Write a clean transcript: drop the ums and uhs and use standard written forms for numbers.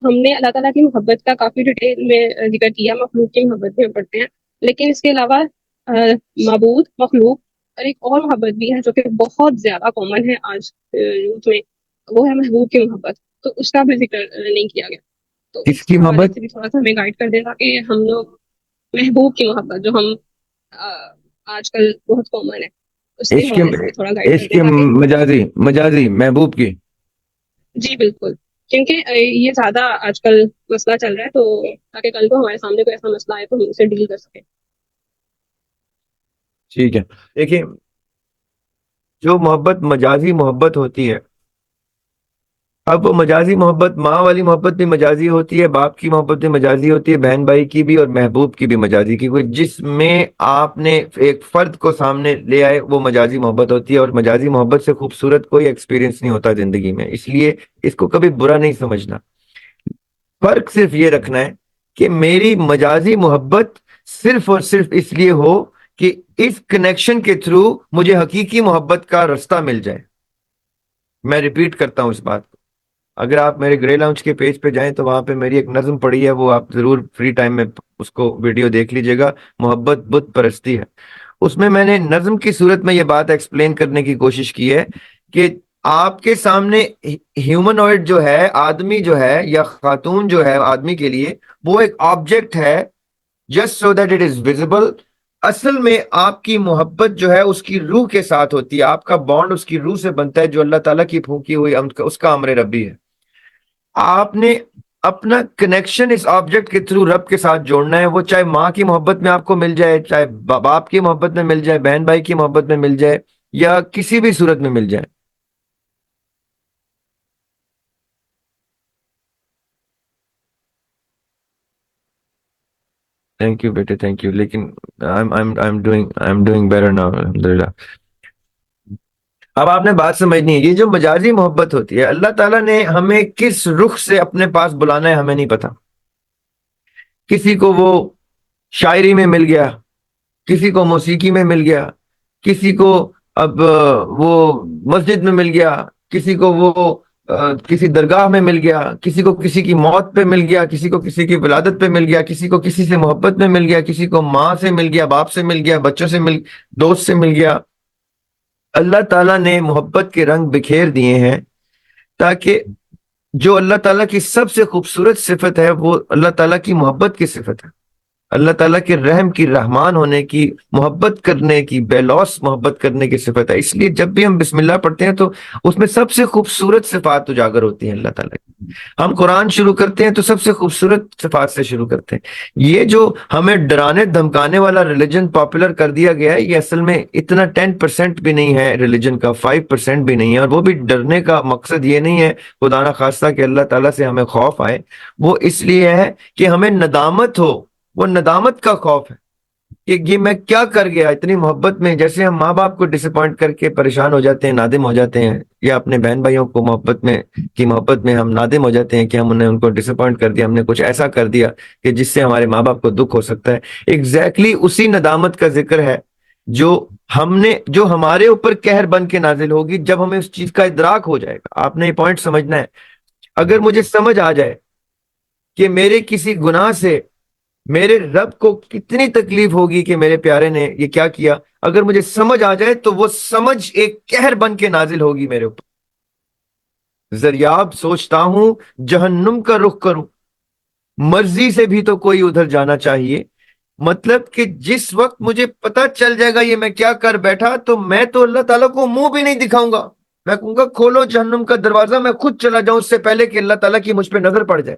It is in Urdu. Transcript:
ہم نے اللہ تعالیٰ کی محبت کا کافی ڈیٹیل میں ذکر کیا، مخلوق کی محبت بھی ہم پڑھتے ہیں، لیکن اس کے علاوہ معبود مخلوق اور ایک اور محبت بھی ہے جو کہ بہت زیادہ کامن ہے آج یوتھ میں، وہ ہے محبوب کی محبت، تو اس کا بھی ذکر نہیں کیا گیا، تو کس اس کی حوالے محبت؟ سے بھی تھوڑا سا ہمیں گائڈ کر دے تاکہ ہم لوگ محبوب کی محبت جو ہم آ، آج کل بہت کامن ہے، اس کے عشق حوالے سے بھی تھوڑا گائڈ کر عشق دیں تاکہ مجازی محبوب کی. جی بالکل، کیونکہ یہ زیادہ آج کل مسئلہ چل رہا ہے، تو تاکہ کل کو ہمارے سامنے کوئی ایسا مسئلہ آئے تو ہم اسے ڈیل کر سکیں۔ ٹھیک ہے. دیکھیں، جو محبت مجازی محبت ہوتی ہے، اب وہ مجازی محبت، ماں والی محبت بھی مجازی ہوتی ہے، باپ کی محبت بھی مجازی ہوتی ہے، بہن بھائی کی بھی، اور محبوب کی بھی مجازی کی. کوئی جس میں آپ نے ایک فرد کو سامنے لے آئے وہ مجازی محبت ہوتی ہے، اور مجازی محبت سے خوبصورت کوئی ایکسپیرینس نہیں ہوتا زندگی میں، اس لیے اس کو کبھی برا نہیں سمجھنا. فرق صرف یہ رکھنا ہے کہ میری مجازی محبت صرف اور صرف اس لیے ہو کہ اس کنیکشن کے تھرو مجھے حقیقی محبت کا رستہ مل جائے. میں ریپیٹ کرتا ہوں اس بات کو. اگر آپ میرے گرے لاؤنج کے پیج پہ جائیں تو وہاں پہ میری ایک نظم پڑی ہے، وہ آپ ضرور فری ٹائم میں اس کو ویڈیو دیکھ لیجئے گا. محبت بت پرستی ہے. اس میں نے نظم کی صورت میں یہ بات ایکسپلین کرنے کی کوشش کی ہے کہ آپ کے سامنے ہیومنوئڈ جو ہے، آدمی جو ہے یا خاتون جو ہے آدمی کے لیے، وہ ایک آبجیکٹ ہے just so that it is visible. اصل میں آپ کی محبت جو ہے اس کی روح کے ساتھ ہوتی ہے، آپ کا بانڈ اس کی روح سے بنتا ہے، جو اللہ تعالیٰ کی پھونکی ہوئی اس کا امر ربی ہے. آپ نے اپنا کنیکشن اس آبجیکٹ کے تھرو رب کے ساتھ جوڑنا ہے، وہ چاہے ماں کی محبت میں آپ کو مل جائے، چاہے باپ کی محبت میں مل جائے، بہن بھائی کی محبت میں مل جائے، یا کسی بھی صورت میں مل جائے. تھینک یو بیٹے، تھینک یو. لیکن I'm doing better now الحمدللہ. اب آپ نے بات سمجھنی ہے، یہ جو مجازی محبت ہوتی ہے، اللہ تعالیٰ نے ہمیں کس رخ سے اپنے پاس بلانا ہے ہمیں نہیں پتا. کسی کو وہ شاعری میں مل گیا، کسی کو موسیقی میں مل گیا، کسی کو اب وہ مسجد میں مل گیا، کسی کو وہ کسی درگاہ میں مل گیا، کسی کو کسی کی موت پہ مل گیا، کسی کو کسی کی ولادت پہ مل گیا، کسی کو کسی سے محبت میں مل گیا، کسی کو ماں سے مل گیا، باپ سے مل گیا، بچوں سے دوست سے مل گیا. اللہ تعالیٰ نے محبت کے رنگ بکھیر دیے ہیں تاکہ جو اللہ تعالیٰ کی سب سے خوبصورت صفت ہے وہ اللہ تعالیٰ کی محبت کی صفت ہے، اللہ تعالیٰ کے رحم کی، رحمان ہونے کی، محبت کرنے کی، بے لوث محبت کرنے کی صفت ہے. اس لیے جب بھی ہم بسم اللہ پڑھتے ہیں تو اس میں سب سے خوبصورت صفات اجاگر ہوتی ہیں اللہ تعالیٰ کی. ہم قرآن شروع کرتے ہیں تو سب سے خوبصورت صفات سے شروع کرتے ہیں. یہ جو ہمیں ڈرانے دھمکانے والا ریلیجن پاپولر کر دیا گیا ہے، یہ اصل میں اتنا 10% بھی نہیں ہے ریلیجن کا، 5% بھی نہیں ہے. اور وہ بھی ڈرنے کا مقصد یہ نہیں ہے خدا نہ خواستہ کہ اللہ تعالیٰ سے ہمیں خوف آئے، وہ اس لیے ہے کہ ہمیں ندامت ہو. وہ ندامت کا خوف ہے کہ یہ میں کیا کر گیا اتنی محبت میں. جیسے ہم ماں باپ کو ڈس اپوائنٹ کر کے پریشان ہو جاتے ہیں، نادم ہو جاتے ہیں، یا اپنے بہن بھائیوں کو محبت میں ہم نادم ہو جاتے ہیں کہ ہم ان کو ڈس اپوائنٹ کر دیا، ہم نے کچھ ایسا کر دیا کہ جس سے ہمارے ماں باپ کو دکھ ہو سکتا ہے. ایگزیکٹلی اسی ندامت کا ذکر ہے جو جو ہمارے اوپر قہر بن کے نازل ہوگی جب ہمیں اس چیز کا ادراک ہو جائے گا. آپ نے یہ پوائنٹ سمجھنا ہے. اگر مجھے سمجھ آ جائے کہ میرے کسی گناہ سے میرے رب کو کتنی تکلیف ہوگی کہ میرے پیارے نے یہ کیا کیا، اگر مجھے سمجھ آ جائے تو وہ سمجھ ایک قہر بن کے نازل ہوگی میرے اوپر. زریاب سوچتا ہوں جہنم کا رخ کروں، مرضی سے بھی تو کوئی ادھر جانا چاہیے. مطلب کہ جس وقت مجھے پتا چل جائے گا یہ میں کیا کر بیٹھا، تو میں تو اللہ تعالیٰ کو منہ بھی نہیں دکھاؤں گا. میں کہوں گا کھولو جہنم کا دروازہ، میں خود چلا جاؤں اس سے پہلے کہ اللہ تعالیٰ کی مجھ پہ نظر پڑ جائے.